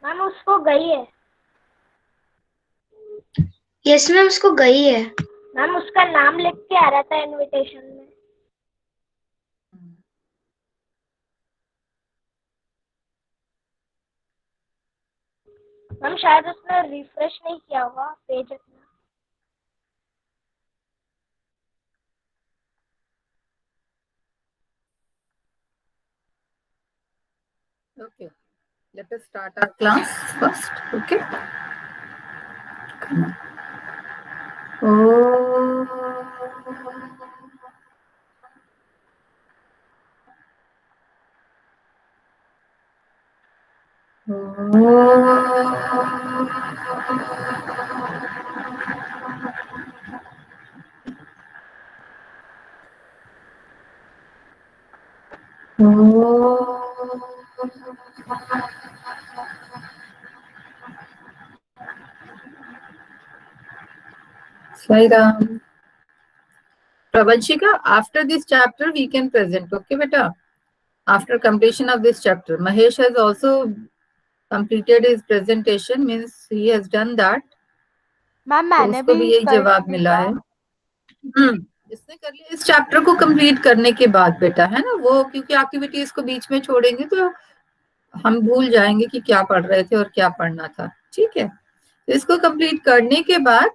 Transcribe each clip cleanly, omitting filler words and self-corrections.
Ma'am उसको गई है। यस मैम, उसको गई है। मैम उसका नाम लिख के आ रहा था इनविटेशन में। मैम शायद उसने रिफ्रेश नहीं किया होगा पेज अपना। Okay, let us start our class first. Okay. Come on. Sai Ram. Pravanshika, after this chapter we can present. Okay, beta. After completion of this chapter, Mahesh has also completed his presentation. Means he has done that. Ma'am तो मैंने उसको भी भी यही कर जवाब मिला दिया। है। जिसने कर लिया इस चैप्टर को कंप्लीट करने के बाद बेटा, है ना, वो क्योंकि एक्टिविटीज को बीच में छोड़ेंगे तो हम भूल जाएंगे कि क्या पढ़ रहे थे और क्या पढ़ना था। ठीक है, तो इसको कंप्लीट करने के बाद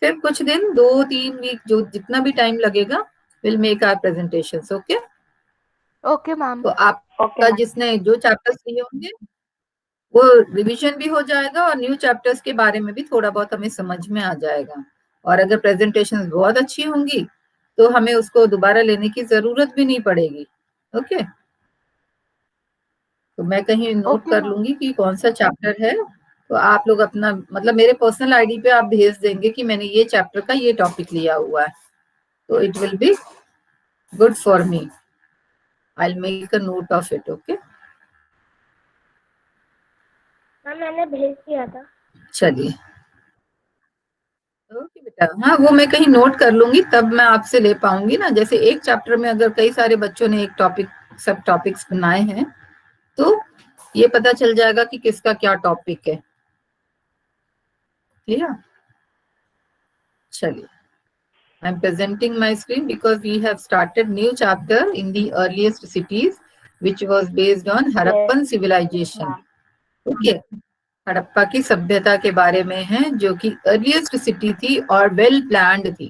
फिर कुछ दिन, 2-3 वीक, जो जितना भी टाइम लगेगा, will make our presentations. Okay. Okay ma'am. तो आपका जिसने जो चैप्टर्स लिए होंगे वो रिवीजन भी हो जाएगा और न्यू चैप्टर्स के बारे में भी थोड़ा बहुत हमें समझ में आ जाएगा। और अगर प्रेजेंटेशन बहुत अच्छी होंगी तो हमें उसको दोबारा लेने की जरूरत भी नहीं पड़ेगी। ओके, तो मैं कहीं नोट ओके कर मैम। लूंगी कि कौन सा चैप्टर है, तो आप लोग अपना मतलब मेरे पर्सनल आईडी पे आप भेज देंगे कि मैंने ये चैप्टर का ये टॉपिक लिया हुआ है, तो it will be good for me. I will make a note of it. Okay, ma'am मैंने भेज दिया था। चलिए। ओके बेटा, हाँ वो मैं कहीं नोट कर लूंगी, तब मैं आपसे ले पाऊंगी ना। जैसे एक चैप्टर में अगर कई सारे बच्चों ने एक टॉपिक, सब टॉपिक्स बनाए हैं, तो ये पता चल जाएगा कि किसका क्या टॉपिक है। ठीक है, चलिए। I am presenting my screen because we have started new chapter in the earliest cities which was based on Harappan civilisation. Okay, Harappa की सभ्यता के बारे में है, जो कि अर्लीस्ट सिटी थी और वेल प्लान्ड थी।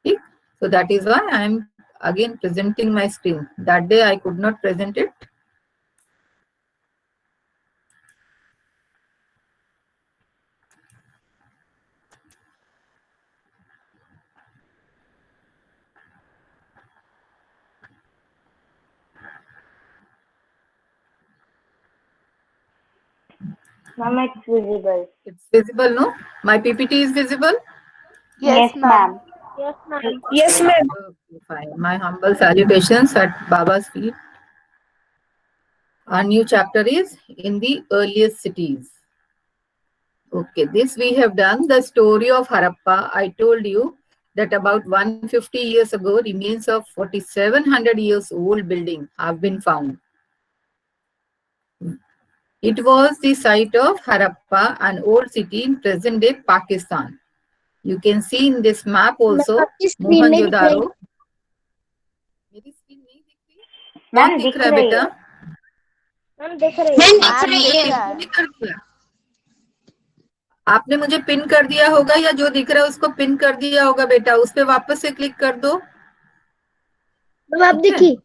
ठीक, so that is why I am again presenting my screen. That day I could not present it. Ma'am, it's visible. It's visible, no? My PPT is visible? Yes ma'am. Yes ma'am. Yes, ma'am. Okay, fine. My humble salutations at Baba's feet. Our new chapter is in the earliest cities. Okay, this we have done. The story of Harappa. I told you that about 150 years ago, remains of 4,700 years old building have been found. It was the site of Harappa, an old city in present-day Pakistan. You can see in this map also आपकी screen नहीं दिख रही। Mohenjo-daro. मेरी screen नहीं दिख रही? बहुत Ma'am, दिख दिख रहा है रही बेटा। है। मैम दिख रही है। मैम दिख मैम रही दिख है। रहा है। पिन कर दिया आपने, मुझे पिन कर दिया होगा, या जो दिख रहा है उसको पिन कर दिया होगा बेटा, उस पर वापस से क्लिक कर दो। मैम आप ठीक है, दिखी।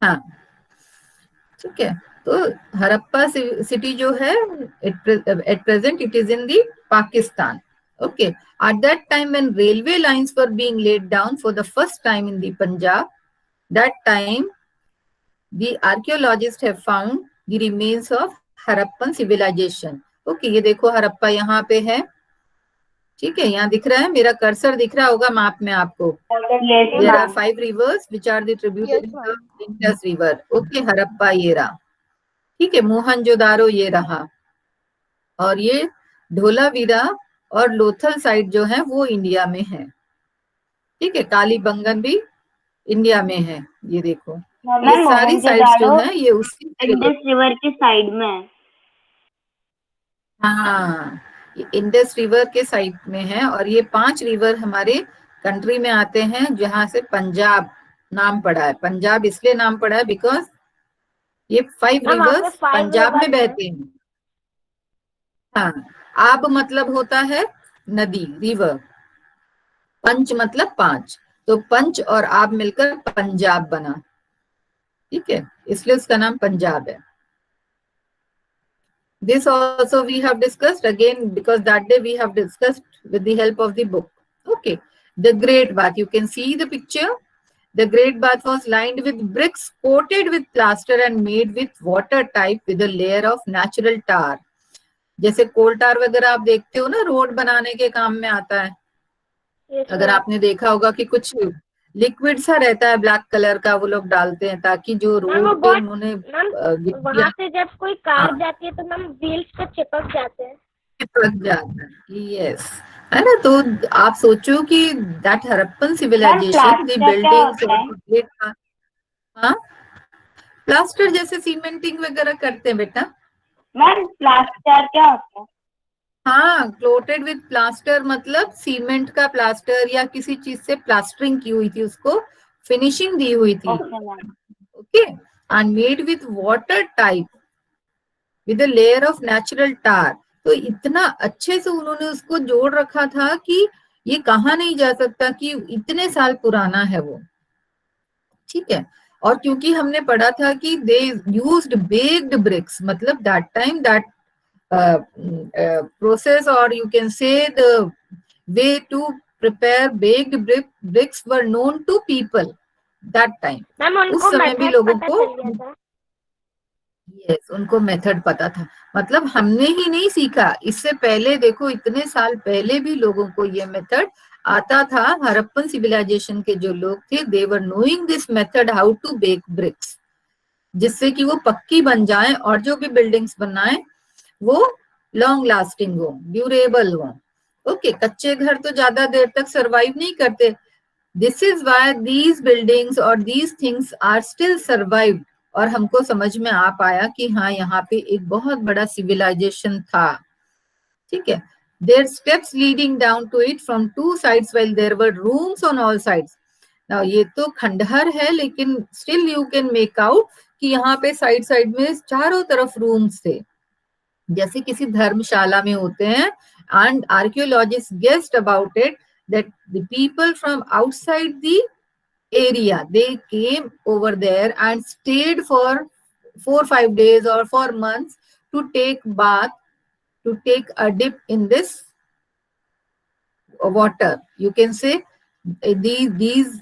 हाँ ठीक है। तो हड़प्पा सिटी जो है, at present it is in the Pakistan. Okay, at that time when railway lines were being laid down for the first time in the Punjab, that time the archaeologists have found the remains of Harappan civilization. Okay, ये देखो हड़प्पा यहाँ पे है। ठीक है, यहाँ दिख रहा है, मेरा कर्सर दिख रहा होगा मैप में आपको। Yes, There are ma'am. 5 rivers which are the yes tributaries ma'am. of Indus River. Okay, Harappa ये रहा। ठीक है, मोहनजोदारो ये रहा, और ये ढोलावीरा और लोथल साइड जो है वो इंडिया में है। ठीक है, कालीबंगन भी इंडिया में है। ये देखो, ये मैम, सारी साइड्स जो मोहनजोदाड़ो है ये उसकी इंडस रिवर के साइड में है। हाँ, ये इंडस रिवर के साइड में है, और ये 5 रिवर हमारे कंट्री में आते हैं, जहां से पंजाब नाम पड़ा है। पंजाब इसलिए नाम पड़ा है बिकॉज ये 5 मैम वहाँ पे रिवर्स 5 पंजाब में रिवर्स है। बहते हैं। हाँ, आब मतलब होता है नदी, रिवर। पंच मतलब 5, तो पंच और आब मिलकर पंजाब बना। ठीक है, इसलिए उसका नाम पंजाब है। This also we have discussed again, because that day we have discussed with the help of the book. Okay, the Great Bath. You can see the picture. The Great Bath was lined with bricks coated with plaster and made with water type with a layer of natural tar. जैसे कोल टार वगैरह आप देखते हो ना, road बनाने के काम में आता है। यस अगर मैम। आपने देखा होगा कि कुछ लिक्विड सा रहता है ब्लैक कलर का, वो लोग डालते हैं ताकि जो मैम वो रोड पे बहुत, उन्होंने मैम गिट्टियां, वहाँ से जब कोई कार हाँ, जाती है तो मैम व्हील्स पे चिपक जाते हैं। चिपक जाता है। यस, है ना। तो आप सोचो कि that Harappan ma'am civilisation, the plaster क्या बिल्डिंग्स होता और है? हाँ, प्लास्टर जैसे सीमेंटिंग वगैरह करते हैं बेटा। मैम प्लास्टर क्या होता है? हाँ, क्लोटेड विद प्लास्टर मतलब सीमेंट का प्लास्टर या किसी चीज से प्लास्टरिंग की हुई थी, उसको फिनिशिंग दी हुई थी। Okay ma'am. Okay, and made with water type with a layer of natural tar. तो इतना अच्छे से उन्होंने उसको जोड़ रखा था कि ये कहा नहीं जा सकता कि इतने साल पुराना है वो। ठीक है, और क्योंकि हमने पढ़ा था कि दे यूज्ड बेक्ड ब्रिक्स, मतलब that time that process, or you can say the way to prepare baked bricks were known to people that time. Ma'am उस उनको समय भी मेथड लोगों पता को, चल गया था। यस, उनको मेथड पता था। मतलब हमने ही नहीं सीखा, इससे पहले देखो इतने साल पहले भी लोगों को ये मेथड आता था। हड़प्पन सिविलाइजेशन के जो लोग थे, they were knowing this method how to bake bricks, जिससे कि वो पक्की बन जाए और जो भी बिल्डिंग्स बनाए वो लॉन्ग लास्टिंग हो, ड्यूरेबल हो। ओके, कच्चे घर तो ज्यादा देर तक सरवाइव नहीं करते। This is why these buildings और these things are still survive. और हमको समझ में आ पाया कि हाँ, यहाँ पे एक बहुत बड़ा सिविलाइजेशन था। ठीक है, there steps leading down to it from 2 sides while there were rooms on all sides. Now ये तो खंडहर है, लेकिन still you can make out कि यहाँ पे साइड साइड में चारों तरफ रूम्स थे, जैसे किसी धर्मशाला में होते हैं। And archaeologist guessed about it that the people from outside the area, they came over there and stayed for 4-5 days or for months to take bath, to take a dip in this water. You can say these this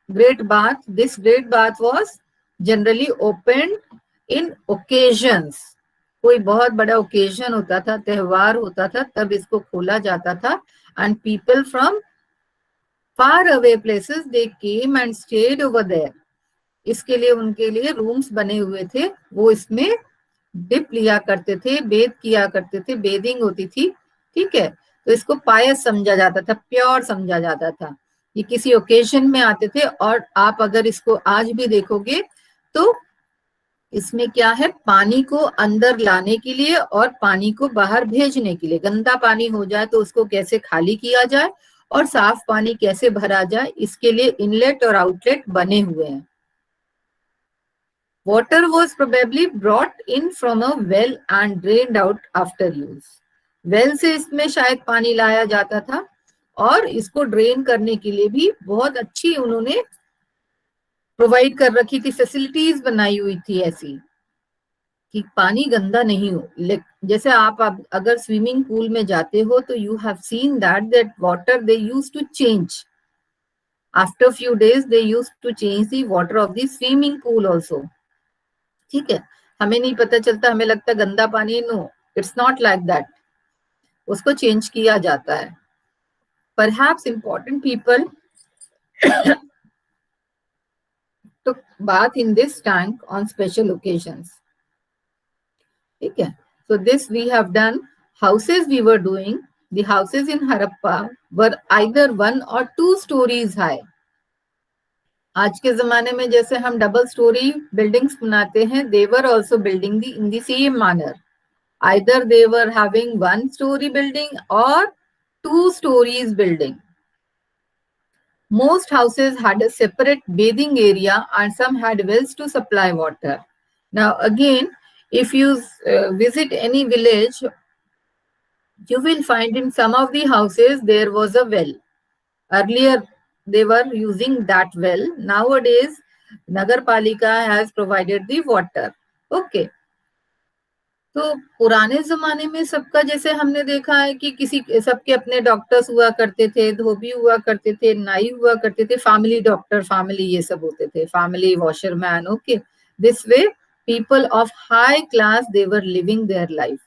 great bath was generally opened in occasions. कोई बहुत बड़ा occasion होता था, त्योहार होता था, तब इसको खोला जाता था। And people from far away places they came and stayed over there. इसके लिए उनके लिए रूम्स बने हुए थे, वो इसमें डिप लिया करते थे, बेद किया करते थे, बेदिंग होती थी। ठीक है, तो इसको पायस समझा जाता था, प्योर समझा जाता था। ये किसी ओकेजन में आते थे। और आप अगर इसको आज भी देखोगे तो इसमें क्या है, पानी को अंदर लाने के लिए और पानी को बाहर भेजने के लिए, गंदा पानी हो जाए तो उसको कैसे खाली किया जाए और साफ पानी कैसे भरा जाए, इसके लिए इनलेट और आउटलेट बने हुए हैं। Water was probably brought in from a well and drained out after use. Well से इसमें शायद पानी लाया जाता था, और इसको ड्रेन करने के लिए भी बहुत अच्छी उन्होंने प्रोवाइड कर रखी थी, फैसिलिटीज बनाई हुई थी ऐसी कि पानी गंदा नहीं हो। जैसे आप अगर स्विमिंग पूल में जाते हो तो you have seen that water they use to change after few days, they use to change the water of the swimming pool also. ठीक है, हमें नहीं पता चलता, हमें लगता गंदा पानी, no, it's not like that, उसको चेंज किया जाता है। Perhaps important people took bath in this tank on special occasions. ठीक है, so this we have done. Houses we were doing, the houses in Harappa were either 1 or 2 stories high. आज के जमाने में जैसे हम डबल स्टोरी बिल्डिंग्स बनाते हैं, they were also building in the same manner. Either they were having 1-story building or 2 stories building. Most houses had a separate bathing area and some had wells to supply water. Now again, if you visit any village, you will find in some of the houses there was a well. Earlier they were using that well. Nowadays Nagar Palika has provided the water. Okay. तो पुराने जमाने में सबका जैसे हमने देखा है कि किसी सबके अपने डॉक्टर्स हुआ करते थे, धोबी हुआ करते थे, नाई हुआ करते थे, फैमिली डॉक्टर, फैमिली ये सब होते थे, family washerman. Okay, this way people of high class they were living their life.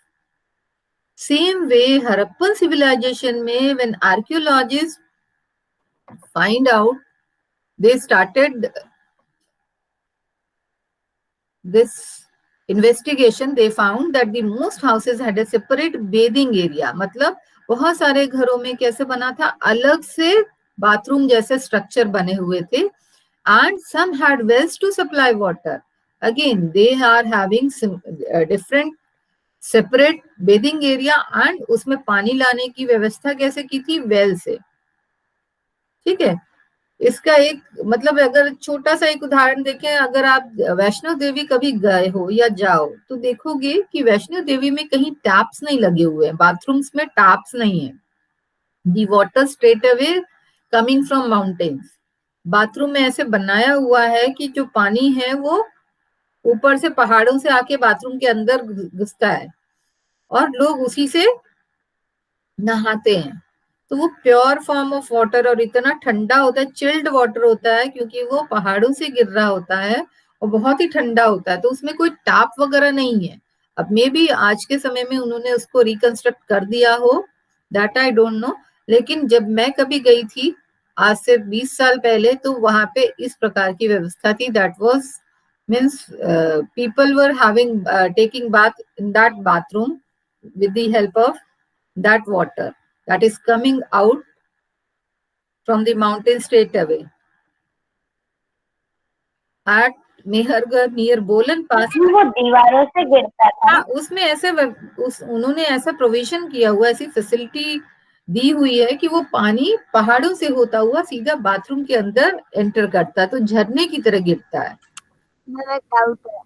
Same way Harappan civilisation में when archaeologist find out, they started this investigation, they found that the most houses had a separate bathing area. मतलब बहुत सारे घरों में कैसे बना था, अलग से बाथरूम जैसे स्ट्रक्चर बने हुए थे. And some had wells to supply water. Again, they are having different separate bathing area and उसमें पानी लाने की व्यवस्था कैसे की थी, वेल से. ठीक है. इसका एक मतलब अगर छोटा सा एक उदाहरण देखें, अगर आप वैष्णो देवी कभी गए हो या जाओ तो देखोगे कि वैष्णो देवी में कहीं टैप्स नहीं लगे हुए हैं, बाथरूम्स में टैप्स नहीं है. The water straight away coming from mountains. Bathroom में ऐसे बनाया हुआ है कि जो पानी है वो ऊपर से पहाड़ों से आके बाथरूम के अंदर घुसता है और लोग उसी से नहाते हैं. तो वो प्योर फॉर्म ऑफ वाटर और इतना ठंडा होता है, चिल्ड वाटर होता है क्योंकि वो पहाड़ों से गिर रहा होता है और बहुत ही ठंडा होता है. तो उसमें कोई टैप वगैरह नहीं है. अब मे बी आज के समय में उन्होंने उसको रिकंस्ट्रक्ट कर दिया हो, दैट आई डोंट नो. लेकिन जब मैं कभी गई थी आज से 20 साल पहले, तो वहां पे इस प्रकार की व्यवस्था थी. That was means people were having taking bath in that bathroom with the help of that water that is coming out from the mountain straight away. At Mehergarh near Bolan Pass, वो दीवारों से गिरता था. उसमें ऐसे उन्होंने ऐसा provision किया हुआ, ऐसी फैसिलिटी दी हुई है कि वो पानी पहाड़ों से होता हुआ सीधा बाथरूम के अंदर एंटर करता है, तो झरने की तरह गिरता है. मेरा डाउट है.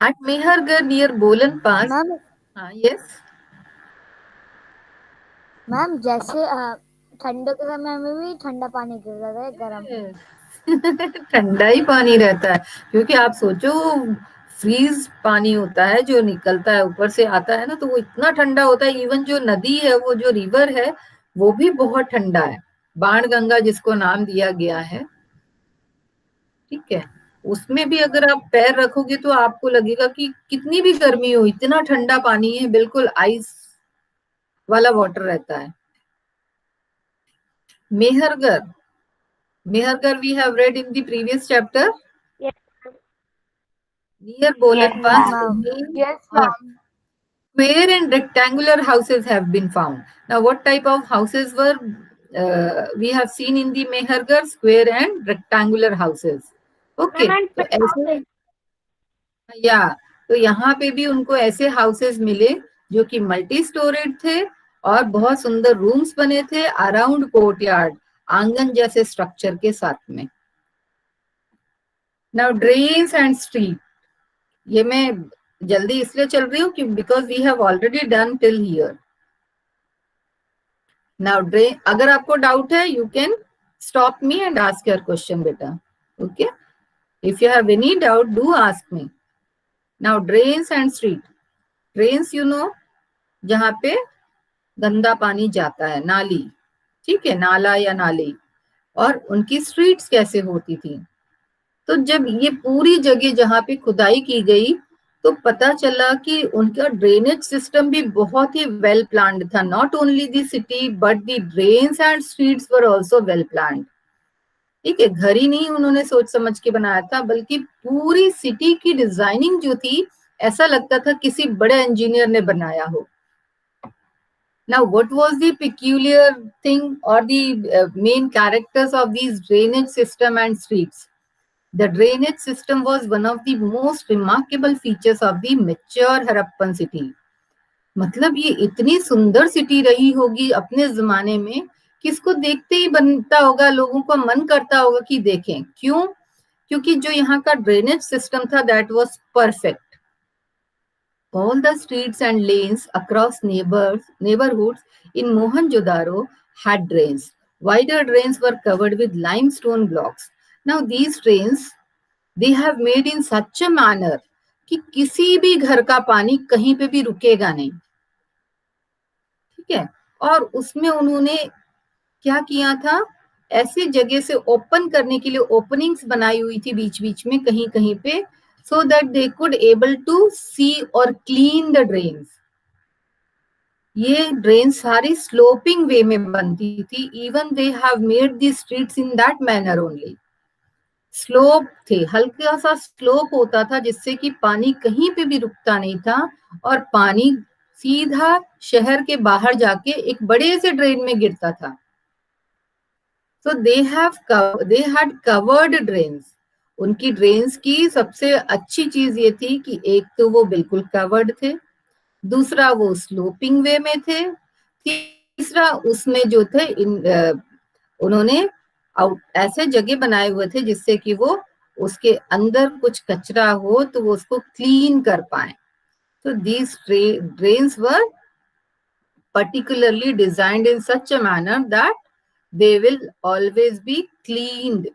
At Mehergarh near Bolan Pass. Ma'am, हाँ, yes. मैम जैसे ठंडे के समय में भी ठंडा पानी गिरता है, गर्म. ठंडा ही पानी रहता है क्योंकि आप सोचो फ्रीज पानी होता है जो निकलता है ऊपर से आता है ना, तो वो इतना ठंडा होता है. इवन जो नदी है, वो जो रिवर है, वो भी बहुत ठंडा है. बाण गंगा जिसको नाम दिया गया है, ठीक है, उसमें भी अगर आप पैर रखोगे तो आपको लगेगा कि कितनी भी गर्मी हो, इतना ठंडा पानी है, बिल्कुल आइस वाला वाटर रहता है. Mehergarh we have read in the previous chapter. Yes. Near Bolan Pass, Yes, ma'am. square and rectangular houses have been found. Now, what type of houses were we have seen in the Mehergarh? Square and rectangular houses. Okay. Ma'am, तो ऐसे या तो यहाँ पे भी उनको ऐसे houses मिले जो कि मल्टी स्टोरेड थे और बहुत सुंदर रूम्स बने थे अराउंड कोर्टयार्ड, आंगन जैसे स्ट्रक्चर के साथ में. नाउ ड्रेन्स एंड स्ट्रीट, ये मैं जल्दी इसलिए चल रही हूँ कि because we have already done till here. Now drain, अगर आपको डाउट है you can stop me and ask your question बेटा. Okay, if you have any doubt do ask me. Now drains and street. Drains you know, जहाँ पे गंदा पानी जाता है, नाली, ठीक है, नाला या नाली. और उनकी स्ट्रीट्स कैसे होती थी. तो जब ये पूरी जगह जहाँ पे खुदाई की गई तो पता चला कि उनका ड्रेनेज सिस्टम भी बहुत ही वेल प्लान्ड था. Not only the city but the drains and streets were also well planned. ठीक है, घर ही नहीं उन्होंने सोच समझ के बनाया था, बल्कि पूरी सिटी की डिजाइनिंग जो थी ऐसा लगता था किसी बड़े इंजीनियर ने बनाया हो. Now, what was the peculiar thing or the main characters of these drainage system and streets? The drainage system was one of the most remarkable features of the mature Harappan city. मतलब ये इतनी सुंदर city रही होगी अपने जमाने में, किसको देखते ही बनता होगा, लोगों का मन करता होगा कि देखें. क्यों? क्योंकि जो यहाँ का ड्रेनेज सिस्टम था, that was perfect. All the streets and lanes across neighborhoods in Mohenjo-daro had drains. Wider drains were covered with limestone blocks. Now these drains, they have made in such a manner कि किसी भी घर का पानी कहीं पे भी रुकेगा नहीं. ठीक है. और उसमें उन्होंने क्या किया था, ऐसे जगह से ओपन करने के लिए ओपनिंग्स बनाई हुई थी बीच बीच में कहीं कहीं पे, so that they could able to see or clean the drains. ये ड्रेन सारी स्लोपिंग वे में बनती थी. Even they have made the streets in that manner only. Slope थे, हल्का सा स्लोप होता था जिससे कि पानी कहीं पे भी रुकता नहीं था और पानी सीधा शहर के बाहर जाके एक बड़े से ड्रेन में गिरता था. So they had covered drains. उनकी ड्रेन्स की सबसे अच्छी चीज ये थी कि एक तो वो बिल्कुल कवर्ड थे, दूसरा वो स्लोपिंग वे में थे, तीसरा उसमें जो थे उन्होंने ऐसे जगह बनाए हुए थे जिससे कि वो उसके अंदर कुछ कचरा हो तो वो उसको क्लीन कर पाए. So these drains were particularly designed in such a manner that they will always be cleaned.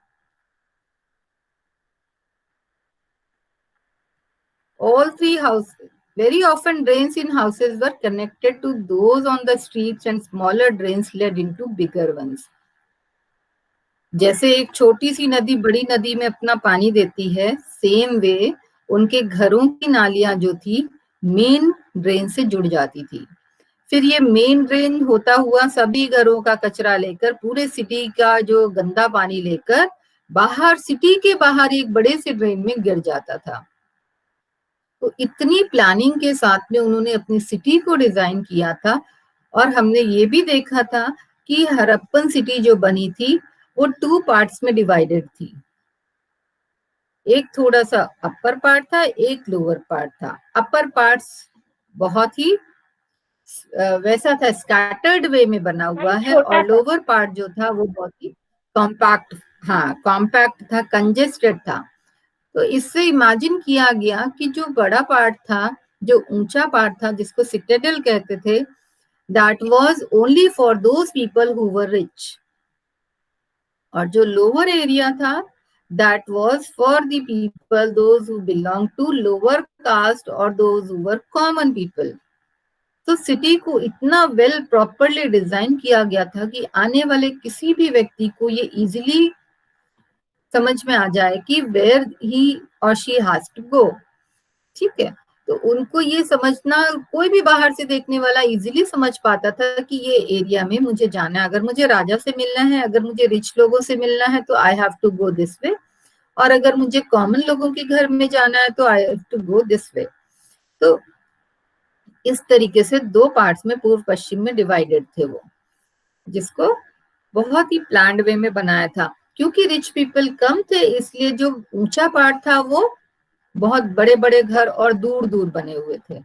All three houses, very often drains in houses were connected to those on the streets and smaller drains led into bigger ones. जैसे एक छोटी सी नदी बड़ी नदी में अपना पानी देती है, सेम वे उनके घरों की नालियां जो थी मेन ड्रेन से जुड़ जाती थी. फिर ये मेन ड्रेन होता हुआ सभी घरों का कचरा लेकर पूरे सिटी का जो गंदा पानी लेकर बाहर सिटी के बाहर एक बड़े से ड्रेन में गिर जाता था. तो इतनी प्लानिंग के साथ में उन्होंने अपनी सिटी को डिजाइन किया था. और हमने ये भी देखा था कि हरप्पन सिटी जो बनी थी वो 2 पार्ट्स में डिवाइडेड थी. एक थोड़ा सा अपर पार्ट था, एक लोअर पार्ट था. अपर पार्ट्स बहुत ही वैसा था, स्कैटर्ड वे में बना हुआ है, और लोअर पार्ट जो था वो बहुत ही कॉम्पैक्ट, कॉम्पैक्ट था, कंजेस्टेड था. तो इससे इमेजिन किया गया कि जो बड़ा पार्ट था, जो ऊंचा पार्ट था जिसको सिटाडेल कहते थे, that was only for those people who were rich. और जो लोअर एरिया था, that was for the people those who belong to lower caste और those who were common people. तो सिटी को इतना वेल प्रॉपरली डिजाइन किया गया था कि आने वाले किसी भी व्यक्ति को ये इजीली समझ में आ जाए कि वेयर ही और शी हैज टू गो. ठीक है. तो उनको ये समझना, कोई भी बाहर से देखने वाला इजीली समझ पाता था कि ये एरिया में मुझे जाना है. अगर मुझे राजा से मिलना है, अगर मुझे रिच लोगों से मिलना है तो I have to go this way, और अगर मुझे कॉमन लोगों के घर में जाना है तो I have to go this way. तो इस तरीके से 2 पार्ट्स में पूर्व पश्चिम में डिवाइडेड थे वो, जिसको बहुत ही प्लान्ड वे में बनाया था. क्योंकि रिच पीपल कम थे इसलिए जो ऊंचा पार्ट था वो बहुत बड़े बड़े घर और दूर दूर बने हुए थे.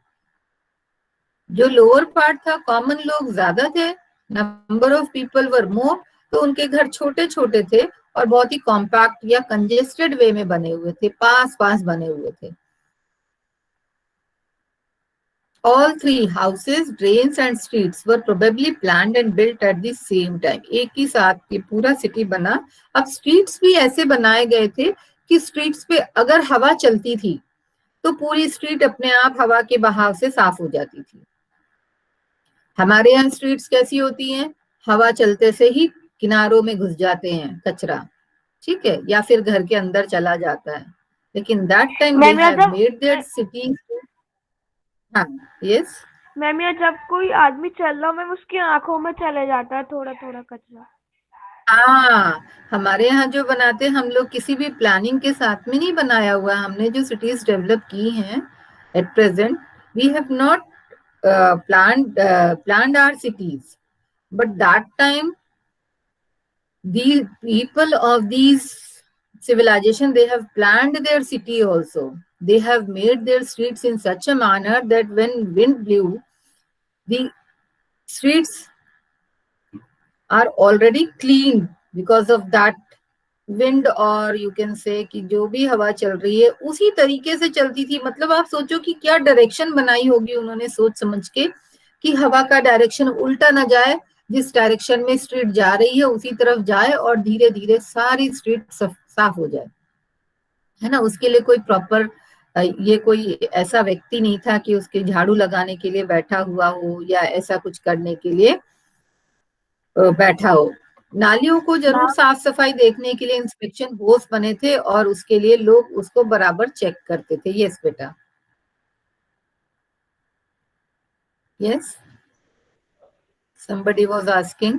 जो लोअर पार्ट था, कॉमन लोग ज्यादा थे, नंबर ऑफ पीपल वर मोर, तो उनके घर छोटे छोटे थे और बहुत ही कॉम्पैक्ट या कंजेस्टेड वे में बने हुए थे, पास पास बने हुए थे. All 3 houses, drains and streets were probably planned and built at the same time. एक ही साथ ये पूरा सिटी बना. अब स्ट्रीट्स भी ऐसे बनाए गए थे कि स्ट्रीट्स पे अगर हवा चलती थी तो पूरी स्ट्रीट अपने आप हवा के बहाव से साफ हो जाती थी. हमारे यहाँ स्ट्रीट्स कैसी होती हैं, हवा चलते से ही किनारों में घुस जाते हैं कचरा. ठीक है. या फिर घर के अंदर चला जाता है. लेकिन that time they have made their city. हाँ, यस मैम, या जब कोई आदमी चल रहा हो मैम, उसकी आंखों में चले जाता है थोड़ा थोड़ा कचरा. हाँ, हमारे यहाँ जो बनाते हैं हम लोग किसी भी प्लानिंग के साथ में नहीं बनाया हुआ. हमने जो सिटीज डेवलप की हैं at present, we have not planned our cities, but that time the people of these civilization, they have planned their city also. They have made their streets in such a manner that when wind blew, the streets are already clean because of that wind, और you can say कि जो भी हवा चल रही है उसी तरीके से चलती थी. मतलब आप सोचो कि क्या डायरेक्शन बनाई होगी उन्होंने सोच समझ के कि हवा का डायरेक्शन उल्टा ना जाए, जिस डायरेक्शन में स्ट्रीट जा रही है उसी तरफ जाए और धीरे धीरे सारी स्ट्रीट साफ हो जाए, है ना. उसके लिए कोई प्रॉपर, ये कोई ऐसा व्यक्ति नहीं था कि उसके झाड़ू लगाने के लिए बैठा हुआ हो या ऐसा कुछ करने के लिए बैठा हो. नालियों को जरूर साफ सफाई देखने के लिए इंस्पेक्शन बोर्ड बने थे और उसके लिए लोग उसको बराबर चेक करते थे. यस बेटा, yes, somebody was asking.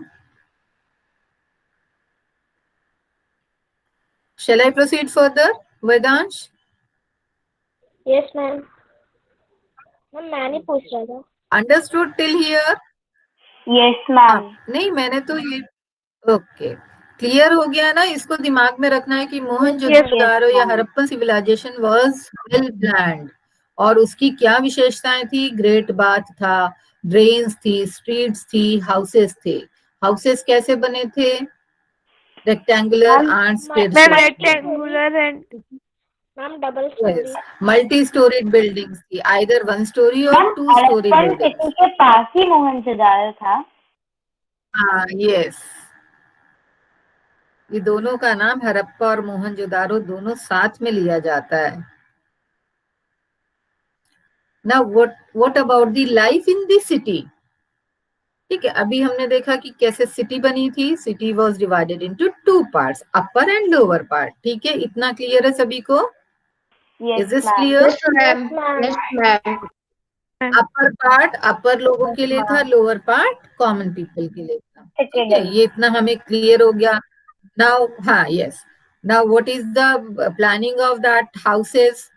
Shall I proceed further, Vedansh? Yes ma'am. Ma'am मैं नहीं पूछ रहा था. Understood till here? Yes ma'am. नहीं, मैंने तो ये ओके क्लियर हो गया ना. इसको दिमाग में रखना है कि मोहनजोदारो या Harappan civilisation was well planned, और उसकी क्या विशेषताएं थी. ग्रेट बाथ था, ड्रेन्स थी, स्ट्रीट्स थी, हाउसेस थे. हाउसेस कैसे बने थे? Rectangular and square. Ma'am rectangular and ma'am double storey. Multi storeyed buildings थी, आइदर 1 स्टोरी और 2 स्टोरी हड़प्पन बिल्डिंग. सिटी के पास ही मोहनजोदारो था. हाँ, यस. ये दोनों का नाम हड़प्पा और मोहनजोदारो दोनों साथ में लिया जाता है. Now what about the life in the city? ठीक है, अभी हमने देखा कि कैसे सिटी बनी थी. City was divided into 2 parts, upper and lower part. ठीक है, इतना क्लियर है सभी को? Is this clear? Upper part अपर लोगों के लिए था, लोअर पार्ट कॉमन पीपल के लिए था. ठीक है, ये इतना हमें क्लियर हो गया. नाउ हाँ, yes, now what is the planning of that houses.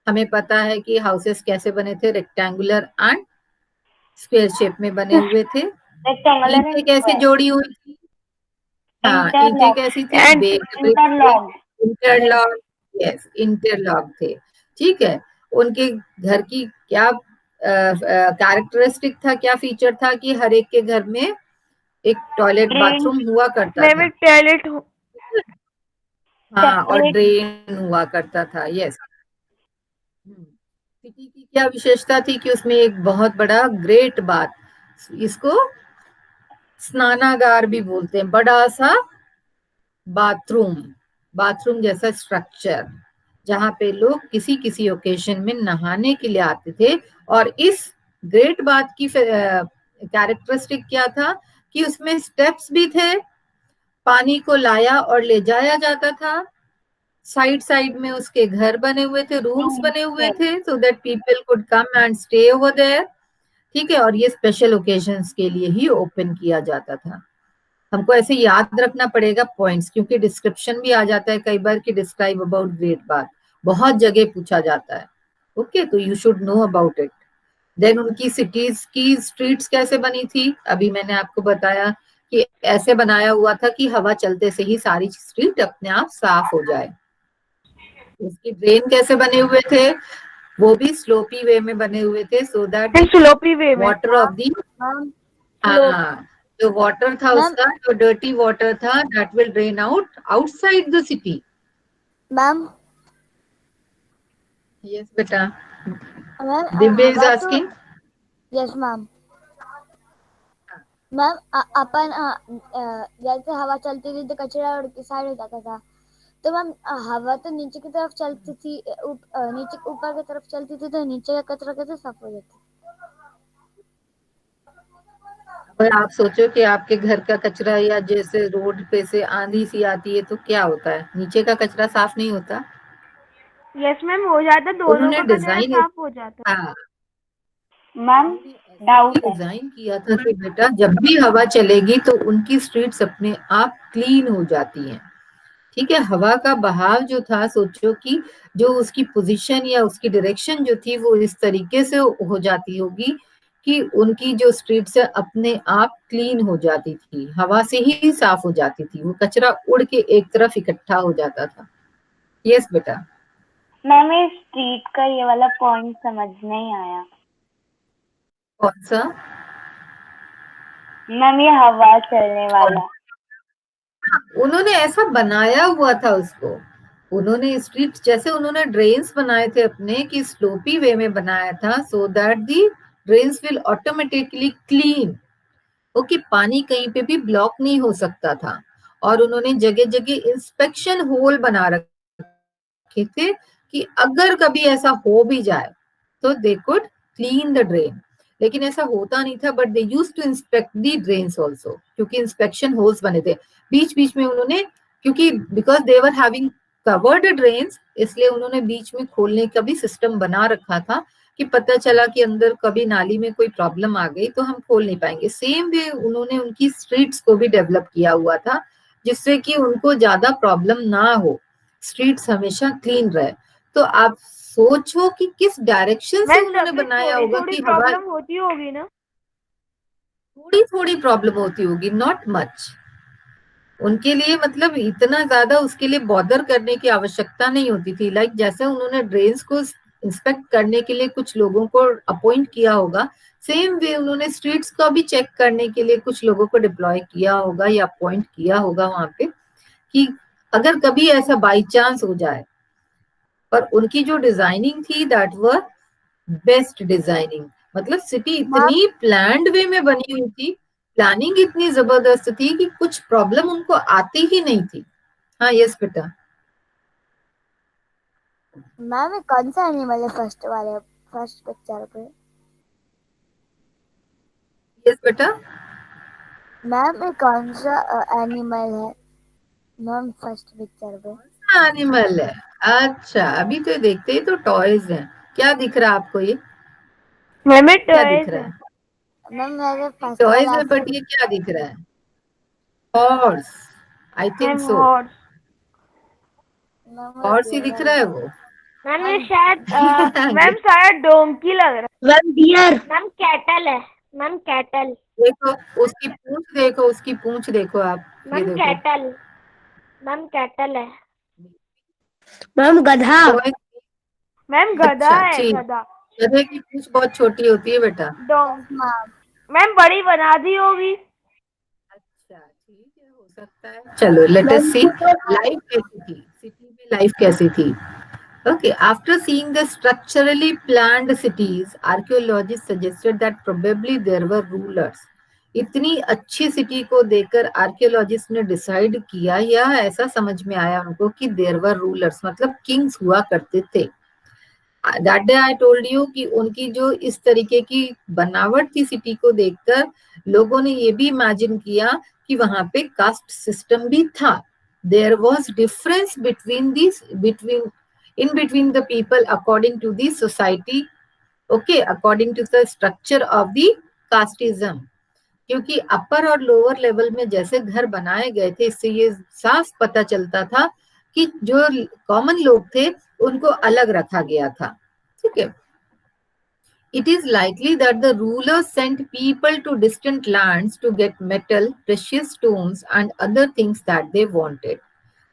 हमें पता है कि हाउसेस कैसे बने थे, रेक्टेंगुलर एंड स्क्वायर शेप में बने हुए थे. ईंटें कैसे जोड़ी हुई थी? हाँ, ईंटें कैसी थी? इंटरलॉक. यस, इंटरलॉक थे. ठीक है, उनके घर की क्या कैरेक्टरिस्टिक था, क्या फीचर था कि हर एक के घर में एक टॉयलेट बाथरूम हुआ करता था. टॉयलेट. हाँ, और ड्रेन हुआ करता था. यस. सिटी की क्या विशेषता थी कि उसमें एक बहुत बड़ा ग्रेट बाथ, इसको स्नानागार भी बोलते हैं, बड़ा सा बाथरूम जैसा स्ट्रक्चर, जहां पे लोग किसी किसी ओकेजन में नहाने के लिए आते थे. और इस ग्रेट बाथ की कैरेक्टरिस्टिक क्या था कि उसमें स्टेप्स भी थे, पानी को लाया और ले जाया जाता था. साइड में उसके घर बने हुए थे, रूम्स बने हुए थे, so that people could come and stay over there. ठीक है, और ये स्पेशल ओकेजन्स के लिए ही ओपन किया जाता था. हमको ऐसे याद रखना पड़ेगा पॉइंट्स, क्योंकि डिस्क्रिप्शन भी आ जाता है कई बार कि डिस्क्राइब अबाउट ग्रेट बाथ, बहुत जगह पूछा जाता है. ओके, तो you should know about it. Then उनकी सिटीज की स्ट्रीट्स कैसे बनी थी, अभी मैंने आपको बताया कि ऐसे बनाया हुआ था कि हवा चलते से ही सारी स्ट्रीट अपने आप साफ हो जाए. उसकी ड्रेन कैसे बने हुए थे, वो भी स्लोपी वे में बने हुए थे, सो दैट स्लोपी वे में वाटर ऑफ दी, जो वाटर था उसका, जो डर्टी वाटर था, that will drain outside the city. Ma'am. Yes बेटा, Divya is asking. Yes ma'am. Ma'am अपन जैसे हवा चलती थी तो कचरा उड़ के साइड हो जाता था, तो मैम हवा तो नीचे की तरफ चलती थी, नीचे ऊपर की तरफ चलती थी, तो नीचे का कचरा कैसे साफ हो जाता? अगर आप सोचो कि आपके घर का कचरा या जैसे रोड पे से आंधी सी आती है तो क्या होता है, नीचे का कचरा साफ नहीं होता. यस मैम, हो जाता, दोनों का कचरा साफ हो जाता. हाँ मैम डाउट है. डिजाइन किया था कि बेटा जब भी हवा चलेगी तो उनकी स्ट्रीट्स अपने आप क्लीन हो जाती हैं. ठीक है, हवा का बहाव जो था, सोचो कि जो उसकी पोजीशन या उसकी डायरेक्शन जो थी वो इस तरीके से हो जाती होगी कि उनकी जो स्ट्रीट्स है अपने आप क्लीन हो जाती थी, हवा से ही साफ हो जाती थी. वो कचरा उड़ के एक तरफ इकट्ठा हो जाता था. यस बेटा। मैम ये स्ट्रीट का ये वाला पॉइंट समझ नहीं आया। कौन सा? मैम ये हवा चलने वाला। उन्होंने ऐसा बनाया हुआ था उसको, उन्होंने स्ट्रीट जैसे उन्होंने ड्रेन्स बनाए थे अपने कि स्लोपी वे में बनाया था, so that the drains will automatically clean. Okay, पानी कहीं पे भी ब्लॉक नहीं हो सकता था। और उन्होंने जगह जगह इंस्पेक्शन होल बना रखे थे कि अगर कभी ऐसा हो भी जाए तो they could clean the drain. लेकिन ऐसा होता नहीं था, but they use to inspect the drains also, क्योंकि इंस्पेक्शन होल्स बने थे बीच बीच में उन्होंने, क्योंकि because they were having covered drains, इसलिए उन्होंने बीच में खोलने का भी सिस्टम बना रखा था कि पता चला कि अंदर कभी नाली में कोई प्रॉब्लम आ गई तो हम खोल नहीं पाएंगे। सेम वे उन्होंने उनकी स्ट्रीट्स को भी डेवलप किया हुआ था, जिससे कि उनको ज्यादा प्रॉब्लम ना हो, स्ट्रीट्स हमेशा क्लीन रहे। तो आप सोचो कि किस डायरेक्शन से मैम उन्होंने तब भी बनाया थोड़ी होगा थोड़ी कि हवा, प्रॉब्लम होती होगी ना? थोड़ी थोड़ी प्रॉब्लम होती होगी, नॉट मच। उनके लिए मतलब इतना ज्यादा उसके लिए बॉदर करने की आवश्यकता नहीं होती थी। लाइक जैसे उन्होंने ड्रेन्स को इंस्पेक्ट करने के लिए कुछ लोगों को अपॉइंट किया होगा, सेम वे उन्होंने स्ट्रीट्स को भी चेक करने के लिए कुछ लोगों को डिप्लॉय किया होगा या अपॉइंट किया होगा वहां पे, कि अगर कभी ऐसा बाई चांस हो जाए। पर उनकी जो डिजाइनिंग थी दैट वर बेस्ट डिजाइनिंग, मतलब सिटी इतनी प्लान्ड वे में बनी हुई थी, प्लानिंग इतनी जबरदस्त थी कि कुछ प्रॉब्लम उनको आती ही नहीं थी। हाँ यस बेटा। मैम ये कौन सा एनिमल है फर्स्ट पिक्चर पे? यस बेटा। मैम ये कौन सा एनिमल है मैम फर्स्ट पिक्चर पे? एनिमल है? अच्छा, अभी तो देखते ही तो टॉयज हैं। क्या दिख रहा है आपको? ये मैम क्या दिख टॉयज रहा है। है? मैम मेरे फर्स्ट टॉयज वाला में, बट ये क्या दिख रहा है? Horse, I think ma'am so. Horse. Ma'am horse ही दिख रहा है वो। मैम ये शायद मैम शायद डोंकी लग रहा मैम डियर। मैम कैटल है। Ma'am cattle. देखो उसकी पूंछ देखो, उसकी पूंछ देखो आप, ये मैम देखो। कैटल। मैम कैटल है। मैम गधा। टॉय। है। मैम गधा अच्छा है, ठीक। गधा। गधे की पूंछ बहुत छोटी होती है बेटा। डोंकी। मैम मैम बड़ी बना दी होगी। अच्छा ठीक है, हो सकता है। चलो लेट अस सी लाइफ कैसी थी सिटी में, लाइफ कैसी थी। Okay, after seeing the structurally planned cities, archaeologists suggested that probably there were rulers. इतनी अच्छी सिटी को देखकर आर्कियोलॉजिस्ट ने डिसाइड किया, या ऐसा समझ में आया उनको कि देयर वर रूलर्स, मतलब किंग्स हुआ करते थे। That day I told you कि उनकी जो इस तरीके की बनावट थी सिटी को देखकर, लोगों ने ये भी इमेजिन किया कि वहां पे कास्ट सिस्टम भी था। There was difference between the people according to the society, okay, according to the structure of the casteism। क्योंकि अपर और लोअर लेवल में जैसे घर बनाए गए थे, इससे ये साफ पता चलता था कि जो कॉमन लोग थे उनको अलग रखा गया था। ठीक है। It is likely that the rulers sent people to distant lands to get metal, precious stones, and other things that they wanted.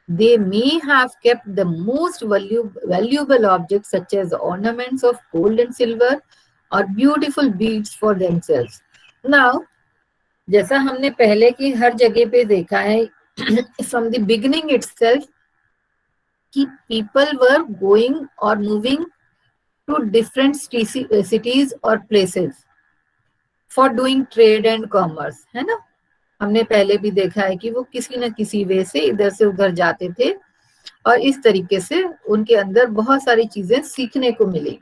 They may have kept the most valuable objects such as ornaments of gold and silver or beautiful beads for themselves. Now, जैसा हमने पहले की हर जगह पे देखा है from the beginning itself कि people were going or moving to different cities or places for doing trade and commerce, है ना। हमने पहले भी देखा है कि वो किसी न किसी वे से इधर से उधर जाते थे, और इस तरीके से उनके अंदर बहुत सारी चीजें सीखने को मिली।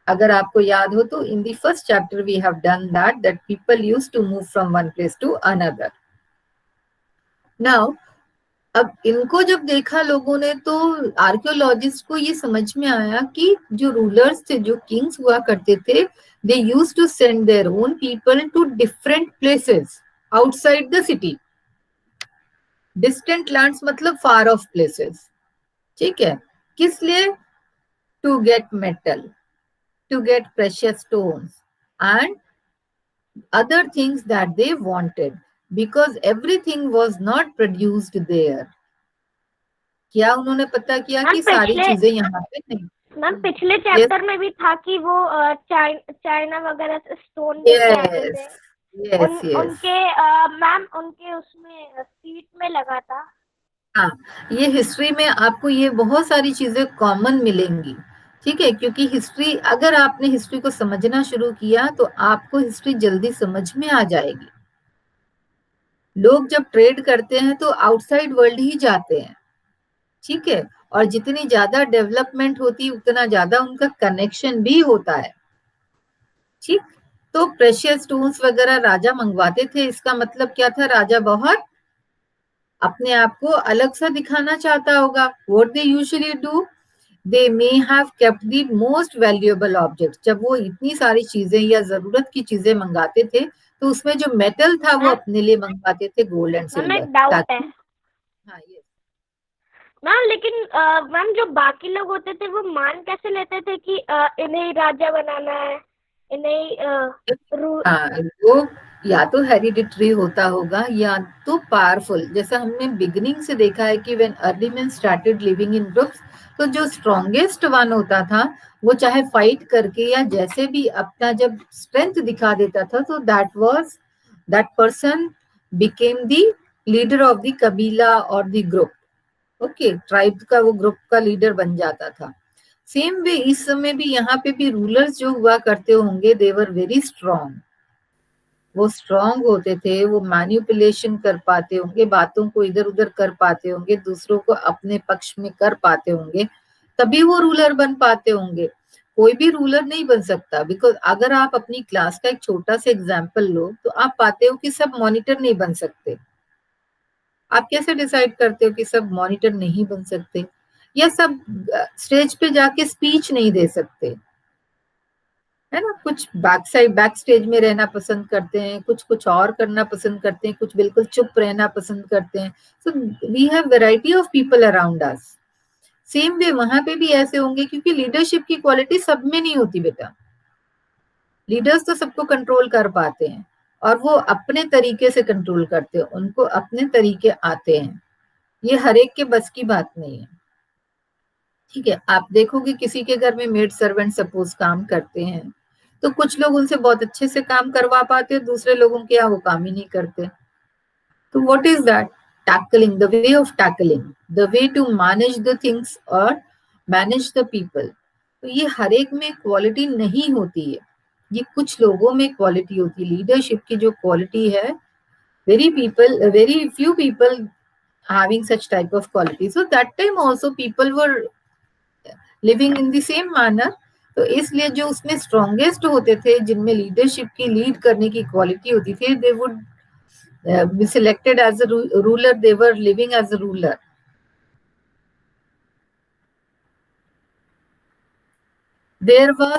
अगर आपको याद हो तो in the first chapter we have done that people used to move from one place to another. Now अब इनको जब देखा लोगों ने, तो आर्कियोलॉजिस्ट को ये समझ में आया कि जो रूलर्स थे, जो किंग्स हुआ करते थे, they used to send their own people to different places outside the city. Distant lands मतलब फार ऑफ प्लेसेस। ठीक है। किस लिए? To get metal, to get precious stones and other things that they wanted, because everything was not produced there. क्या उन्होंने पता किया हाँ, कि सारी पिछले चीजें यहाँ पे नहीं? मैम पिछले यस चैप्टर में भी था कि वो चाइना वगैरह से स्टोन लेके आते यस थे। Yes yes. उनके मैम उनके उसमें सीट में लगा था। हाँ, ये हिस्ट्री में आपको ये बहुत सारी चीजें कॉमन मिलेंगी, ठीक है, क्योंकि हिस्ट्री, अगर आपने हिस्ट्री को समझना शुरू किया तो आपको हिस्ट्री जल्दी समझ में आ जाएगी। लोग जब ट्रेड करते हैं तो आउटसाइड वर्ल्ड ही जाते हैं, ठीक है, और जितनी ज्यादा डेवलपमेंट होती उतना ज्यादा उनका कनेक्शन भी होता है, ठीक। तो प्रेशियस स्टोन्स वगैरह राजा मंगवाते थे, इसका मतलब क्या था, राजा बहुत अपने आप को अलग सा दिखाना चाहता होगा। What they usually do, they may have kept the most valuable object. जब वो इतनी सारी चीजें या जरूरत की चीजें मंगाते थे तो उसमें जो मेटल था वो मैम अपने लिए मंगवाते थे, गोल्ड एंड मैम सिल्वर, एक डाउट है ताकि हाँ ये मैम, लेकिन मैम जो बाकी लोग होते थे वो मान कैसे लेते थे कि इन्हें ही राजा बनाना है, इन्हें ही हाँ, वो या तो हेरिडिटरी होता होगा या तो पावरफुल। जैसा हमने बिगिनिंग से देखा है कि when early man started living in groups, तो जो स्ट्रॉन्गेस्ट वन होता था वो चाहे फाइट करके या जैसे भी अपना जब स्ट्रेंथ दिखा देता था, तो that person became the leader of the कबीला और द ग्रुप। ओके, ट्राइब का वो ग्रुप का लीडर बन जाता था। सेम वे इस समय भी यहाँ पे भी रूलर्स जो हुआ करते होंगे, दे वर वेरी स्ट्रॉन्ग। वो स्ट्रॉन्ग होते थे, वो मैनिपुलेशन कर पाते होंगे, बातों को इधर उधर कर पाते होंगे, दूसरों को अपने पक्ष में कर पाते होंगे, तभी वो रूलर बन पाते होंगे। कोई भी रूलर नहीं बन सकता, बिकॉज अगर आप अपनी क्लास का एक छोटा सा एग्जाम्पल लो तो आप पाते हो कि सब मॉनिटर नहीं बन सकते। आप कैसे डिसाइड करते हो कि सब मॉनिटर नहीं बन सकते, या सब स्टेज पे जाके स्पीच नहीं दे सकते, है ना। कुछ बैक स्टेज में रहना पसंद करते हैं, कुछ कुछ और करना पसंद करते हैं, कुछ बिल्कुल चुप रहना पसंद करते हैं। So we have variety of people around us. Same way वहां पे भी ऐसे होंगे, क्योंकि लीडरशिप की क्वालिटी सब में नहीं होती बेटा। लीडर्स तो सबको कंट्रोल कर पाते हैं और वो अपने तरीके से कंट्रोल करते हैं, उनको अपने तरीके आते हैं, ये हर एक के बस की बात नहीं है, ठीक है। आप देखोगे किसी के घर में मेड सर्वेंट सपोज काम करते हैं, तो कुछ लोग उनसे बहुत अच्छे से काम करवा पाते हैं, दूसरे लोगों के यहाँ वो काम ही नहीं करते। तो what is that, tackling, the way of tackling, the way to manage the things और मैनेज द पीपल। तो ये हर एक में क्वालिटी नहीं होती है, ये कुछ लोगों में क्वालिटी होती है। लीडरशिप की जो क्वालिटी है, very few people having such type of quality. So that time also people were living in the same manner. तो इसलिए जो उसमें स्ट्रॉन्गेस्ट होते थे, जिनमें लीडरशिप की लीड करने की क्वालिटी होती थी, they would be selected as a ruler, they were living as a ruler. There were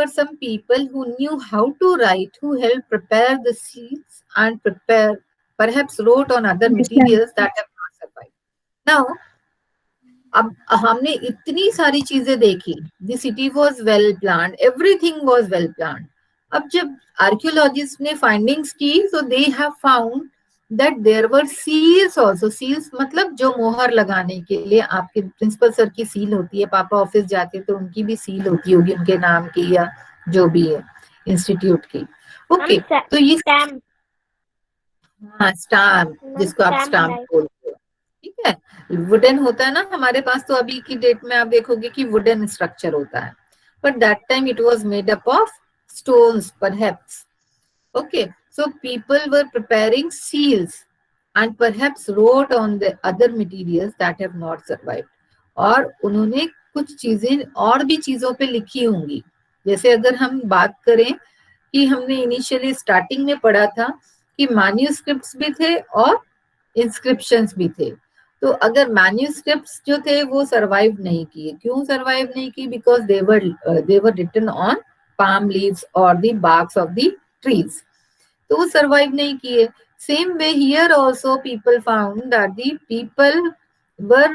some people who knew how to write, who helped prepare the seals and perhaps wrote on other materials that have not survived. Now, अब हमने इतनी सारी चीजें देखी, the city was well plan, everything was well plan. अब जब archaeologist ने findings की, तो they have found that there were seals also. Seals मतलब जो मोहर लगाने के लिए आपके प्रिंसिपल सर की सील होती है, पापा ऑफिस जाते तो उनकी भी सील होती होगी उनके नाम की या जो भी है इंस्टीट्यूट की। ओके, तो ये स्टैम्प, हाँ स्टाम्प, जिसको आप स्टैम्प स्टाम्प बोलते हो, ठीक है। वुडन होता है ना हमारे पास, तो अभी की डेट में आप देखोगे कि वुडन स्ट्रक्चर होता है, but that time it was made up of stones perhaps. Okay, so people were preparing seals and perhaps wrote on the other materials that have not survived. और उन्होंने कुछ चीजें और भी चीजों पे लिखी होंगी। जैसे अगर हम बात करें कि हमने इनिशियली स्टार्टिंग में पढ़ा था कि मैन्यूस्क्रिप्ट्स भी थे और इंस्क्रिप्शंस भी थे। तो अगर मैन्यूस्क्रिप्ट्स जो थे वो सरवाइव नहीं किए, क्यों सरवाइव नहीं की, because they were written on palm leaves और the barks of the trees, तो वो सरवाइव नहीं किए। Same way here also people found that the people were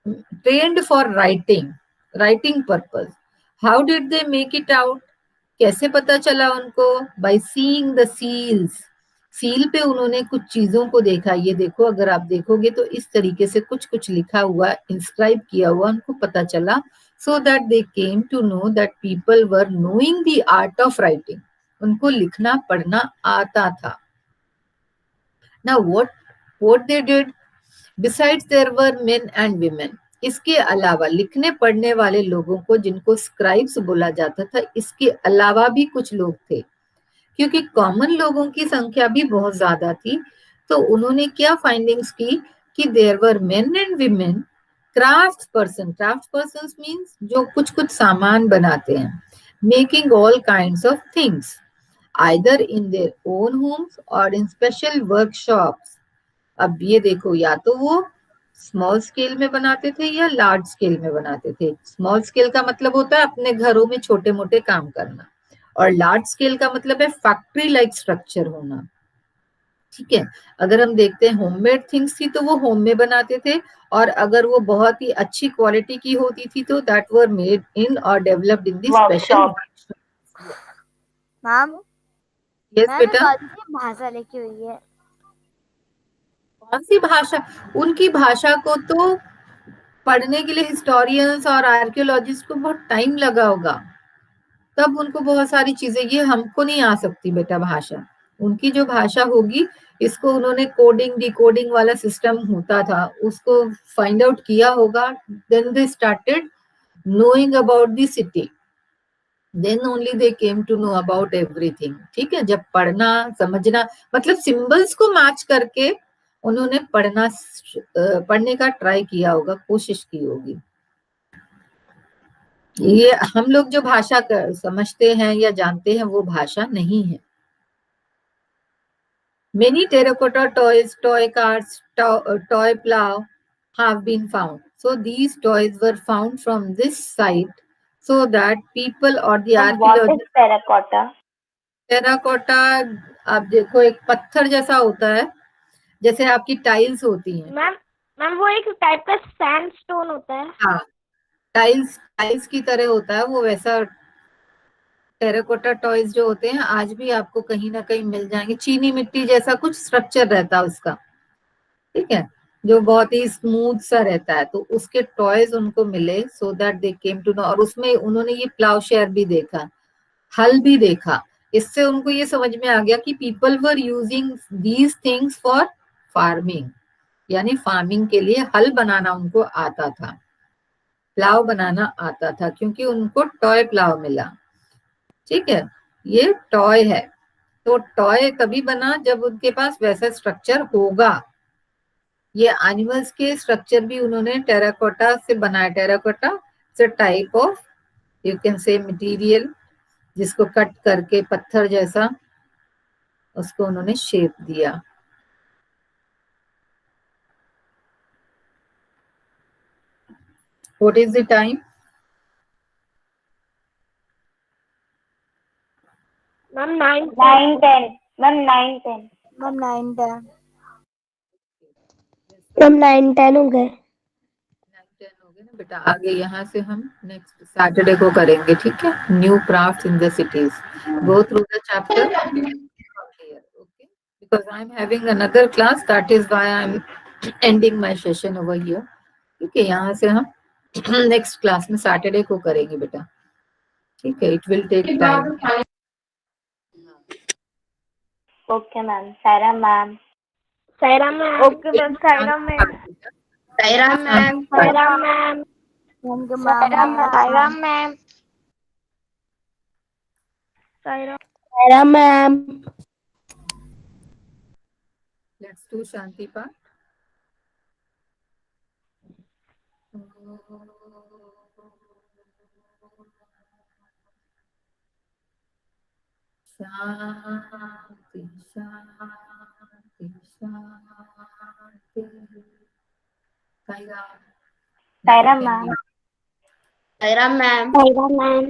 trained for writing purpose. How did they make it out, कैसे पता चला उनको, by seeing the seals. Seal पे उन्होंने कुछ चीजों को देखा, ये देखो अगर आप देखोगे तो इस तरीके से कुछ कुछ लिखा हुआ, इंस्क्राइब किया हुआ उनको पता चला. So that they came to know that people were knowing the art of writing. Now लिखना पढ़ना आता था. नाउ what they did, besides there were men and women. इसके अलावा लिखने पढ़ने वाले लोगों को, जिनको स्क्राइब्स बोला जाता था, इसके अलावा भी कुछ लोग थे. क्योंकि कॉमन लोगों की संख्या भी बहुत ज्यादा थी, तो उन्होंने क्या फाइंडिंग्स की कि there were men and women craft person means जो कुछ कुछ सामान बनाते हैं, making all kinds of things either in their own homes और इन स्पेशल वर्कशॉप्स. अब ये देखो, या तो वो स्मॉल स्केल में बनाते थे या लार्ज स्केल में बनाते थे. स्मॉल स्केल का मतलब होता है अपने घरों में छोटे मोटे काम करना, और लार्ज स्केल का मतलब है फैक्ट्री लाइक स्ट्रक्चर होना. ठीक है, अगर हम देखते हैं होममेड थिंग्स थी तो वो होम में बनाते थे, और अगर वो बहुत ही अच्छी क्वालिटी की होती थी तो दैट वर मेड इन और developed in the special. Ma'am yes मैंने बेटा. कौन सी भाषा लिखी हुई है? कौन सी भाषा? उनकी भाषा को तो पढ़ने के लिए हिस्टोरियंस और आर्कियोलॉजिस्ट को बहुत टाइम लगा होगा, तब उनको बहुत सारी चीजें, ये हमको नहीं आ सकती बेटा भाषा. उनकी जो भाषा होगी, इसको उन्होंने कोडिंग डिकोडिंग वाला सिस्टम होता था, उसको फाइंड आउट किया होगा. Then they started knowing about the city, then only they came to know about everything. ठीक है, जब पढ़ना समझना, मतलब सिंबल्स को मैच करके उन्होंने पढ़ने का ट्राई किया होगा, कोशिश की होगी. ये हम लोग जो भाषा समझते हैं या जानते हैं वो भाषा नहीं है. Many terracotta toys, toy carts, toy plow have been found. So these toys were found from this site so that people or the And what is archaeologists. terracotta? Terracotta, आप देखो एक पत्थर जैसा होता है, जैसे आपकी टाइल्स होती हैं. मैम वो एक टाइप का सैंडस्टोन होता है. हाँ, टाइल्स की तरह होता है वो, वैसा टेराकोटा टॉयज जो होते हैं आज भी आपको कहीं ना कहीं मिल जाएंगे. चीनी मिट्टी जैसा कुछ स्ट्रक्चर रहता है उसका. ठीक है, जो बहुत ही स्मूथ सा रहता है, तो उसके टॉयज उनको मिले. So that they came to know, और उसमें उन्होंने ये प्लाउ शेयर भी देखा, हल भी देखा. इससे उनको ये समझ में आ गया कि people were using these things for farming, यानी फार्मिंग के लिए हल बनाना उनको आता था, प्लाव बनाना आता था, क्योंकि उनको टॉय प्लाव मिला. ठीक है, ये टॉय है, तो टॉय तभी बना जब उनके पास वैसा स्ट्रक्चर होगा. ये एनिमल्स के स्ट्रक्चर भी उन्होंने टेराकोटा से बनाया. Terracotta it's a type of, you can say material, जिसको कट करके पत्थर जैसा उसको उन्होंने शेप दिया. What is the time? Ma'am 9:10. 9:10. Ma'am, 9:10. Ma'am 9:10. Ma'am 9:10 हो गए. 9:10 हो गए ना बेटा. आगे यहाँ से हम नेक्स्ट सैटरडे को करेंगे. ठीक है, new crafts in the cities. Go through the chapter. Okay, because I'm having another class, that is why I'm ending my session over here. ठीक है, यहाँ से हम नेक्स्ट क्लास में सैटरडे को करेंगे बेटा. ठीक है, it will take time. Okay, ma'am. Sarah, ma'am. Saira ma'am. Okay ma'am. Saira ma'am. Saira ma'am. Saira ma'am. Thank you Saira ma'am. Ma'am. Saira ma'am. Saira. Saira ma'am. Let's do Shanti part. Shanti Shanti Shanti. Sarah, ma'am. Saira ma'am. Saira ma'am.